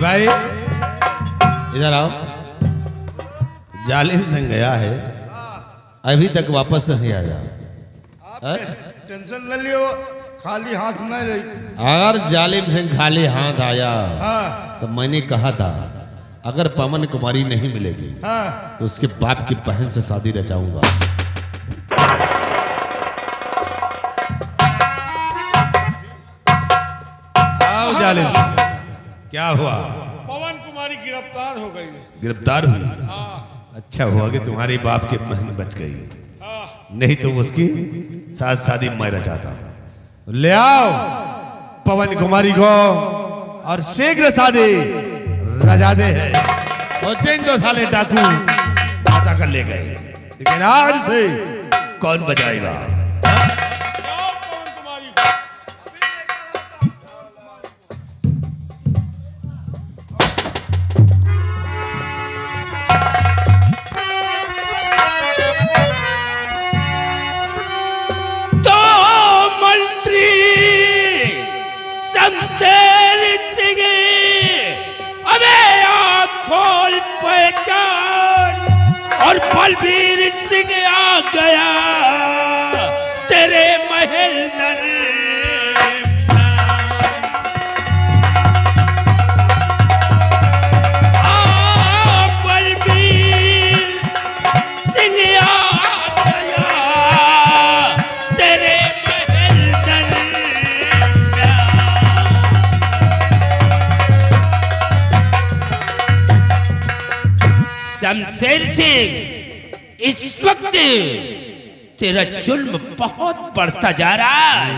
सिपाही इधर आओ। जालिम सिंह गया है, अभी तक वापस नहीं आया। टेंशन न लियो, खाली हाथ नहीं रही। अगर जालिम सिंह खाली हाथ आया हाँ। तो मैंने कहा था अगर पवन कुमारी नहीं मिलेगी हाँ। तो उसके बाप की बहन से शादी रचाऊंगा। आओ जालिम सिंह, क्या हुआ? पवन कुमारी गिरफ्तार हो गई। गिरफ्तार हुई? अच्छा हुआ कि तुम्हारी बाप की बहन बच गई, नहीं तो उसकी साथ शादी मैं रचाता। ले आओ पवन कुमारी को और शीघ्र शादी रजा दे है। वो दिन तो साले डाकू बचा कर ले गए, लेकिन आज से कौन बचाएगा? पवन कुमारी को शमशेर सिंह अबे आँख खोल पहचान, और बलबीर सिंह आ गया तेरे महल दर। बलबीर सिंह आ गया तेरे महल दर। शमशेर सिंह इस वक्त तेरा जुल्म बहुत बढ़ता जा रहा है,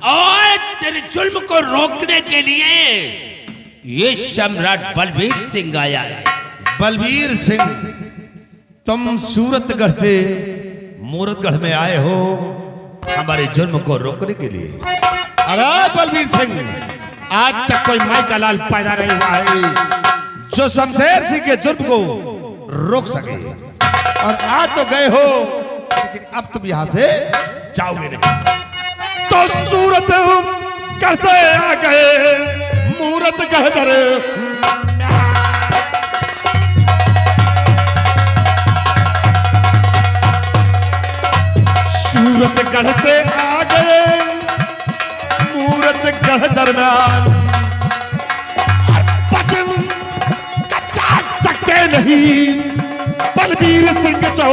और तेरे जुल्म को रोकने के लिए ये सम्राट बलबीर सिंह आया है। बलबीर सिंह, तुम सूरतगढ़ से मूरतगढ़ में आए हो हमारे जुल्म को रोकने के लिए। अरे बलबीर सिंह, आज तक कोई माई का लाल पैदा नहीं हुआ है जो शमशेर सिंह के जुल्म को रोक सके, और आज तो गए हो लेकिन अब तुम यहां से जाओगे नहीं। तो सूरत करते आ गए मूरत कहदर। सूरत गढ़ से आ गए मूरत गढ़ दरम्यान, बचा सकते नहीं बलबीर सिंह चो।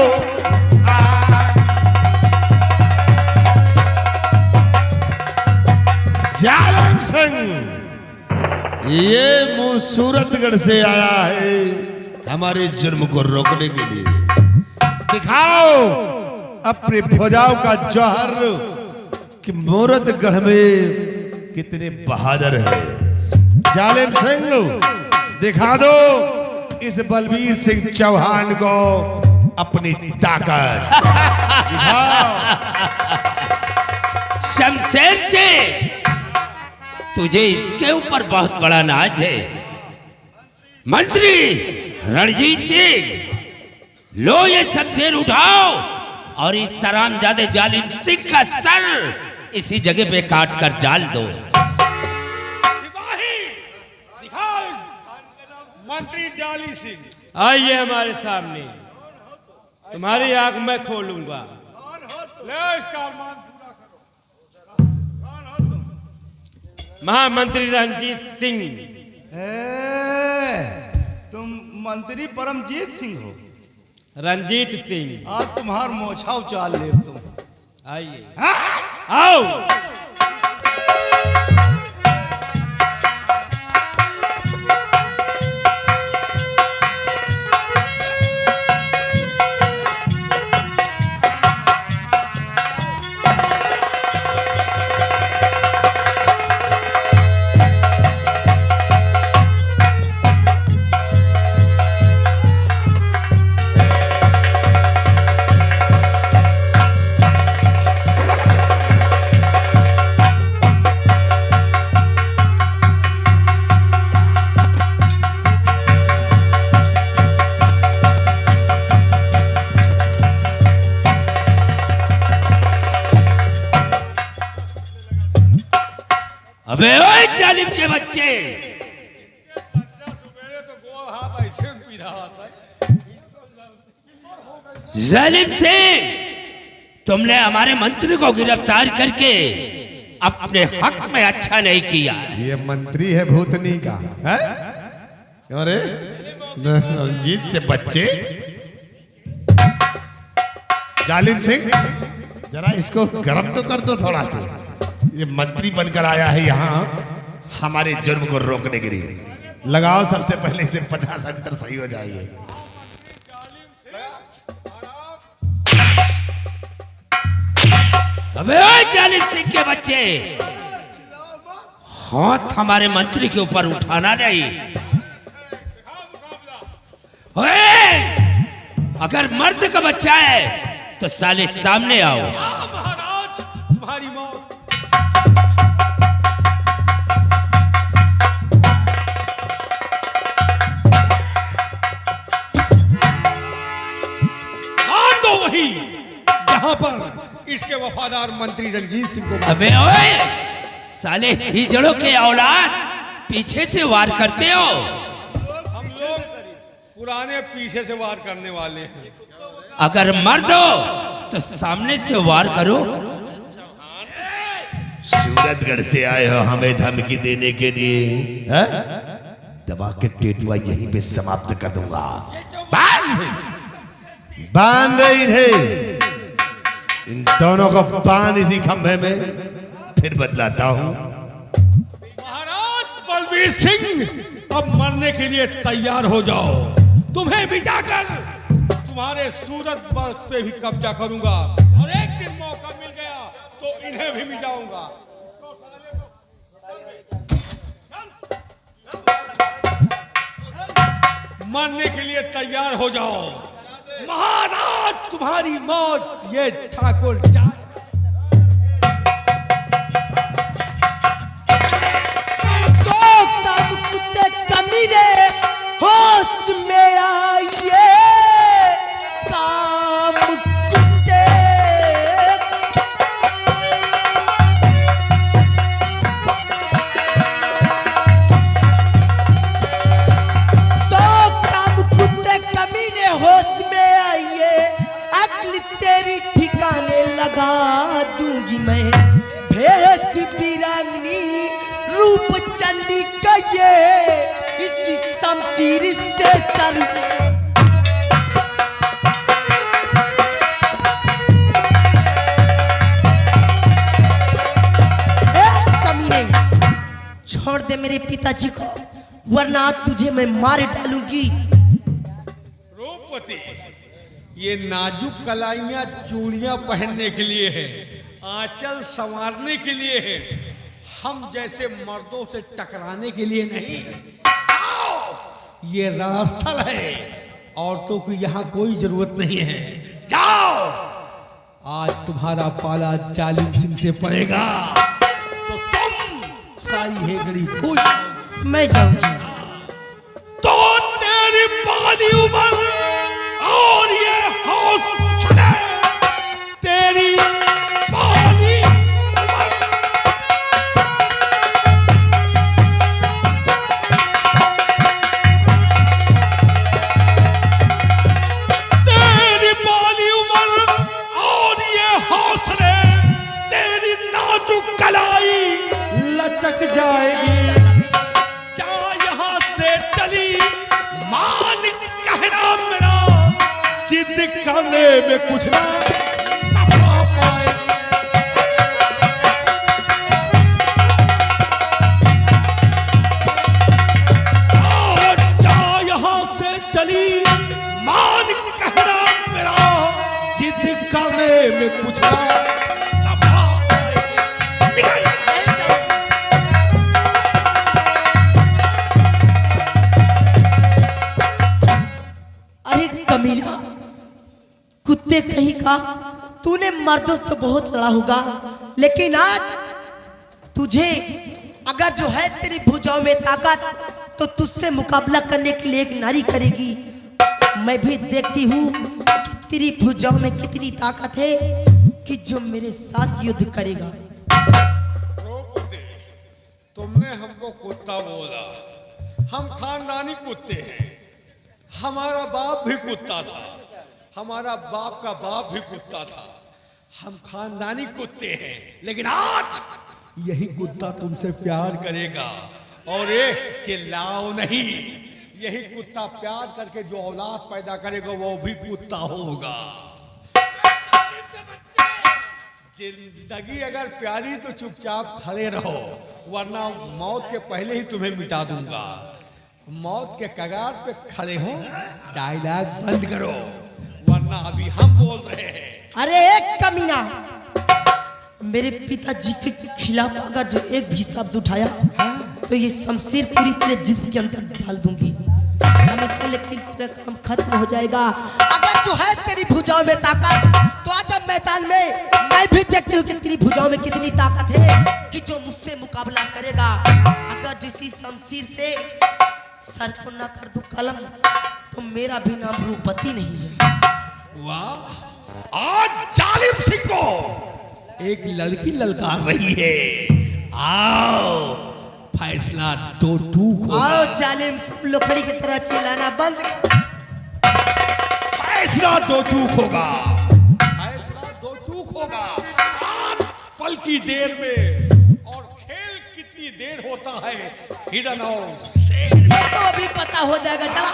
जालिम सिंह ये मुंह सूरतगढ़ से आया है हमारे जुर्म को रोकने के लिए। दिखाओ अपने भुजाओं का जौहर कि मूरतगढ़ में कितने बहादुर है। जालिम सिंह दिखा दो इस बलबीर सिंह चौहान को अपनी ताकत दिखाओ। शमशेर सिंह, तुझे इसके ऊपर बहुत बड़ा नाज है। मंत्री रणजीत सिंह, लो ये शमशेर उठाओ और इस सरामजादे जालिम सिंह का सर इसी जगह पे काट कर डाल दो। सिपाही दिखाओ मंत्री जाली सिंह। आइए हमारे सामने, तुम्हारी आंख मैं खोलूंगा। ले इसका अरमान पूरा करो। महामंत्री रणजीत सिंह। तुम मंत्री परमजीत सिंह हो? रंजीत सिंह। आज तुम्हार मोछा उचाल ले तुम। आइए आओ। अबे ओए जालिम के बच्चे, जालिम सिंह, तुमने हमारे मंत्री को गिरफ्तार करके अपने हक में अच्छा नहीं किया। ये मंत्री है भूतनी का है? क्यों रे रंजीत से बच्चे? जालिम सिंह, जरा इसको गर्म तो कर दो थोड़ा सा। ये मंत्री बनकर आया है यहाँ हमारे जुर्म को रोकने के लिए। लगाओ सबसे पहले इसे 50 अंतर सही हो जाएगी। अबे ओए जालिम सिंह के बच्चे, हाथ हमारे मंत्री के ऊपर उठाना नहीं। ओए, अगर मर्द का बच्चा है तो साले सामने आओ। महाराज तुम्हारी मौत। मान दो वही जहां पर इसके वफादार मंत्री रंजीत सिंह को। अबे ओए, साले हिजड़ों के औलाद पीछे से वार करते हो। हम लोग पुराने पीछे से वार करने वाले हैं। अगर मर्द हो तो सामने से वार करो। सूरतगढ़ से आए हो हमें धमकी देने के लिए है? दबा के टेटुआ यहीं पे समाप्त कर दूंगा। बांध इन्हें, इन दोनों को बांध इसी खंभे में, फिर बतलाता हूं। महाराज बलबीर सिंह, अब मरने के लिए तैयार हो जाओ। तुम्हें मिटाकर तुम्हारे सूरत पे भी कब्जा करूंगा, और एक दिन मौका मिल गया तो इन्हें भी मिटाऊंगा। मरने के लिए तैयार हो जाओ। महाराज तुम्हारी मौत ये ठाकुर जान। तो कब कुत्ते कमीने होश में आइए, काम कुत्ते। तो कब कुत्ते कमीने होश में आइए, अक्ल तेरी ठिकाने लगा दूंगी मैं। भेष बिरंगनी रूप चंडी का ये, इसी शमशीर से सर। कमीने, छोड़ दे मेरे पिताजी को, वरना तुझे मैं मार डालूंगी। रूपवती, ये नाजुक कलाइयां चूड़ियां पहनने के लिए है, आंचल संवारने के लिए है, हम जैसे मर्दों से टकराने के लिए नहीं। आओ, ये रणस्थल है, औरतों की यहाँ कोई जरूरत नहीं है। जाओ, आज तुम्हारा पाला जालिम सिंह से पड़ेगा तो तुम सारी हेगड़ी भूल जाओगी। मैं जाऊंगी तो तेरी पाली उम्र और ये हौसले, तेरी पाली उम्र। तेरी पाली उम्र और ये हौसले, तेरी नाजुक कलाई लचक जाएगी। यहाँ से चली मान कहना मेरा, जिद करने में कुछ ना नफा पाए। यहाँ से चली मान कहना मेरा, जिद करने में कुछ ना नफा पाए। निकल। अरे कमीना, कुत्ते कहीं का, तूने मर्दों तो बहुत लड़ा होगा, लेकिन आज तुझे अगर जो है तेरी भुजाओं में ताकत, तो तुझसे मुकाबला करने के लिए एक नारी करेगी। मैं भी देखती हूँ कि तेरी भुजाओं में कितनी ताकत है कि जो मेरे साथ युद्ध करेगा। द्रौपदी, तुमने हमको कुत्ता बोला, हम खानदानी कुत्ते हैं। हमारा बाप भी कुत्ता था, हमारा बाप का बाप भी कुत्ता था। हम खानदानी कुत्ते हैं, लेकिन आज यही कुत्ता तुमसे प्यार करेगा। और ये चिल्लाओ नहीं, यही कुत्ता प्यार करके जो औलाद पैदा करेगा वो भी कुत्ता होगा। जिंदगी अगर प्यारी तो चुपचाप खड़े रहो, वरना मौत के पहले ही तुम्हें मिटा दूंगा। मौत के कगार पे खड़े हो, डायलॉग बंद करो, वरना अभी हम बोल रहे हैं। अरे एक कमीना, मेरे पिताजी के खिलाफ अगर जो एक भी शब्द उठाया तो ये शमशीर पूरी तरह जिस्म के अंदर डाल दूंगी। हमेशा लेकिन तेरा काम खत्म हो जाएगा। अगर जो है तेरी भुजाओं में ताकत, तो आज मैदान में मैं भी देखती हूँ कि तेरी भुजाओं में कितनी ताकत है कि जो मुझसे मुकाबला करेगा। अगर जिसी शमशीर से सर को ना कर दूं कलम, तो मेरा भी नाम रूपवती नहीं है। वाह, आज जालिम सिंह को एक लड़की ललकार रही है। आओ, फैसला दो टूक होगा। आओ जालिम, सब लोखड़ी की तरह चिल्लाना बंद कर। फैसला दो टूक होगा, फैसला दो टूक होगा। आज पल की देर में, और खेल कितनी देर होता है हिरन और शेर। ये तो अभी पता हो जाएगा। चला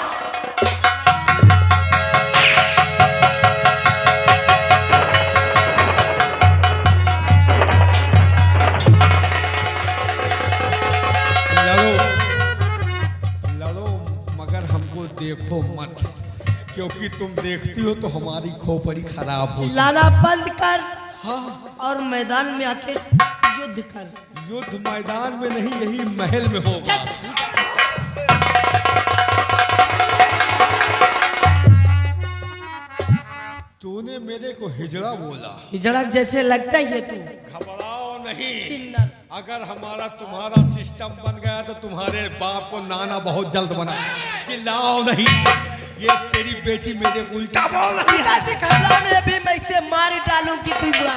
देखो मत, क्योंकि तुम देखती हो तो हमारी खोपड़ी खराब हो। लाना बंद कर। हाँ, और मैदान में आके युद्ध कर। युद्ध मैदान में नहीं, यही महल में होगा। तूने मेरे को हिजड़ा बोला। हिजड़ा जैसे लगता ही है तू। घबराओ नहीं, किन्नर। अगर हमारा तुम्हारा सिस्टम बन गया तो तुम्हारे बाप को नाना बहुत जल्द बना। चिल्लाओ नहीं, ये तेरी बेटी मेरे उल्टा बोल रही है। पिताजी घबरा में अभी मैं इसे मार डालूंगी तू बुरा।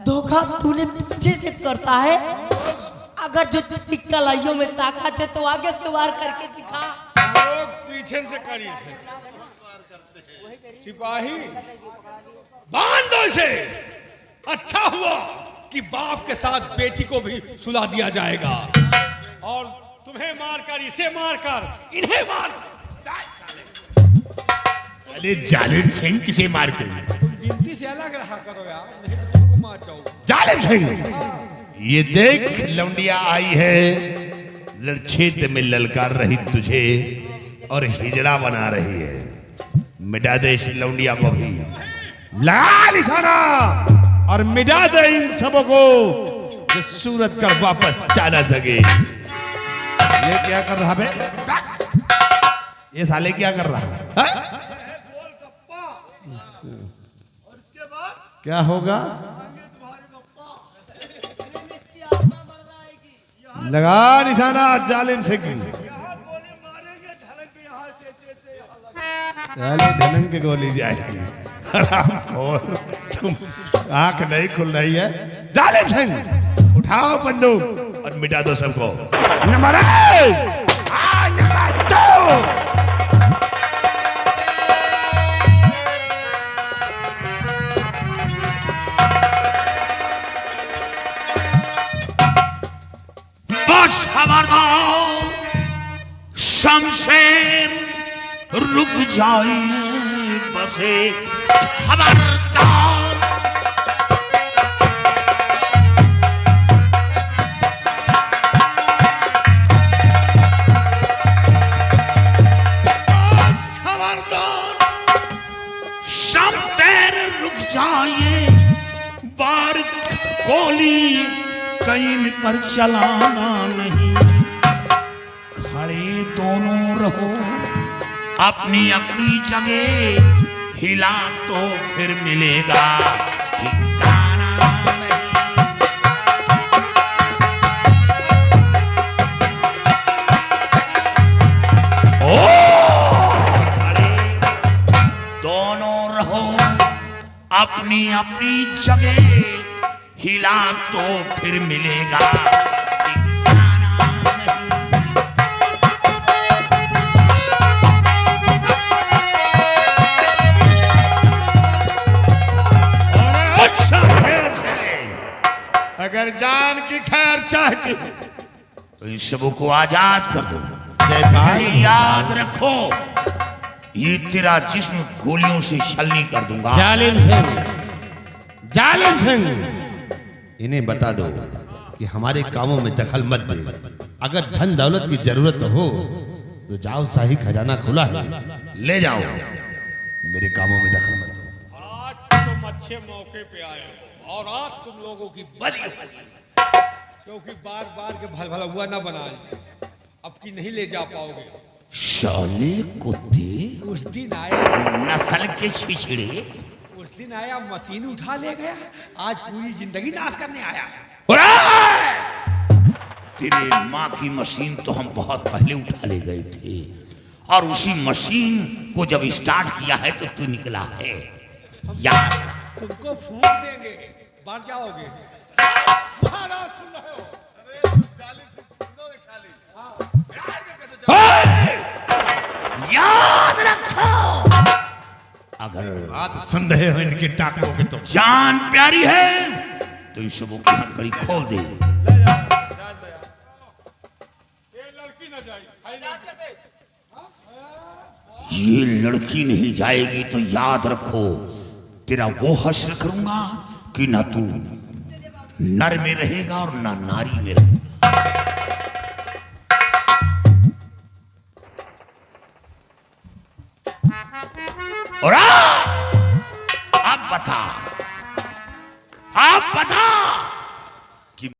धोखा तूने पीछे से करता है। अगर जो तेरी कलाइयों में ताकत है तो आगे से वार करके दिखा। लोग पीछे से करी थे। सिपाही बांध दो इसे। अच्छा हुआ कि बाप के साथ बेटी को भी सुला दिया जाएगा। और तुम्हें मारकर, इसे मारकर, इन्हें मार। अरे जालिम सिंह किसे मार के? तुम गिनती से अलग रहा करो यार, नहीं तो तुमको मार जाओ। जालिम सिंह, ये देख लौंडिया आई है, जड़छेद में ललकार रही तुझे और हिजड़ा बना रही है। मिटा दे इस लौंडिया को भी, लगा निशाना और मिटा दे इन सबों को जो सूरत कर वापस जाना सके। ये क्या कर रहा बे? ये साले क्या कर रहा है? क्या होगा? लगा निशाना जालिम सिंह। ढलंग की गोली जाएगी। हरामखोर, तुम आंख नहीं खुल रही है। जालिम सिंह, उठाओ बंदूक और मिटा दो सबको। Number 1, number 2। खबरदार, शमशेर रुक जाइए बसे। खबरदार, खबरदार, शमशेर रुक जाइए। बार गोली कहीं पर चलाना नहीं। खड़े दोनों रहो अपनी अपनी जगह, हिला तो फिर मिलेगा ठिकाना नहीं। ओ खड़े अपनी अपनी जगह हिला तो फिर मिलेगा ठिकाना नहीं। अच्छा खैर है। अगर जान की खैर चाहती हो तो इन सबों को आजाद कर दो। जयपाल याद रखो, ये तेरा जिस्म गोलियों से छलनी कर दूंगा। जालिम सिंह इन्हें बता दो कि हमारे कामों में दखल मत दे। अगर धन दौलत की जरूरत हो तो जाओ, शाही खजाना खुला है, ले जाओ। मेरे कामों में दखल मत दो। आज तुम अच्छे मौके पे आए हो और आज तुम लोगों की बलि होगी, क्योंकि बार बार के भला हुआ ना बनाए, अब की नहीं ले जा पाओगे। साले कुत्ते, उस दिन आया नस्ल के छिछड़े, उस दिन आया मशीन उठा ले गया, आज पूरी जिंदगी नाश करने आया। तेरे माँ की मशीन तो हम बहुत पहले उठा ले गए थे, और उसी मशीन को जब स्टार्ट किया है तो तू निकला है। याद रख। तुमको फूंक देंगे, बाहर जाओगे। महाराज सुन रहे हो? याद रखो, अगर बात सुन रहे हो इनके टाकों के तो जान प्यारी है तो इन सबों की हथकड़ी खोल दे। ये लड़की न जाए, ये लड़की नहीं जाएगी तो याद रखो, तेरा वो हश्र करूंगा कि ना तू नर में रहेगा और ना नारी में रहेगा। और अब बता,